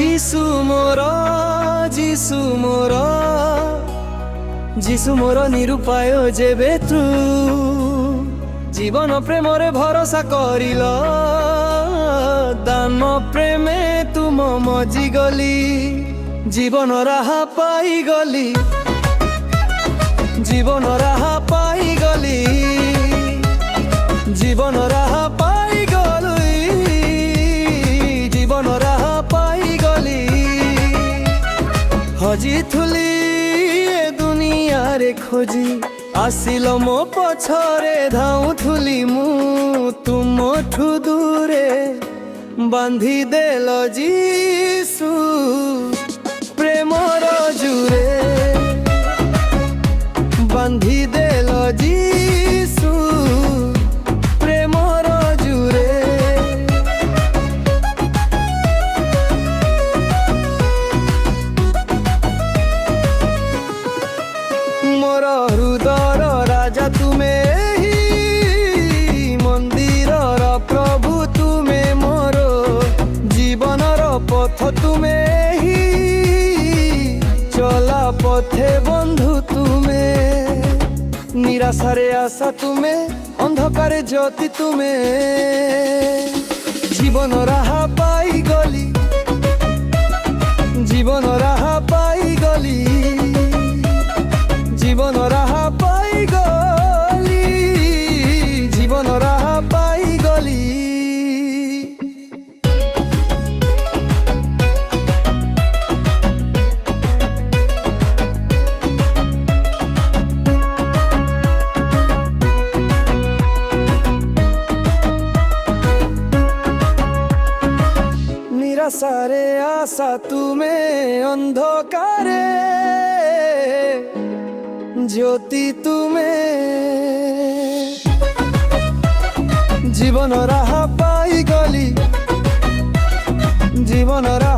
যিশু মোর, যিশু মোর, যিশু মোর নিরূপায় যেবে তু জীবন প্রেমরে ভরসা করিল, দান প্রেমে তুম মজি গলি, জীবন রাহা পাই গলি, জীবন রাহা পাই গলি, জীবন রাহা পাই গলি, জীবন রাহা পাই গলি। হজি থুলি এ দুনিয়ারে খোঁজি, আসিল মো পছরে ধাউথুলি মু তুমঠু দূরে, বান্ধি দেল যিশু প্রেমর জুরে, বান্ধি দেল যিশু প্রেমর জুরে। মোর হৃদয়র রাজা তুমে, মন্দিরর প্রভু তুমে, মোর জীবনর পথ তুমে, চলা পথে বন্ধু তুমে, নিরাশারে আশা তুমে, অন্ধকারে জ্যোতি তুমে, জীবন রাহা পাই গলি, জীবন রাহা পাই গলি, জীবন রাহা পাই গলি, জীবন রাহা পাই গলি। নিরাশারে আশা তুমে, অন্ধকারে জ্যোতি তুমে, জীবন রাহা পাই গলি, জীবন রাহা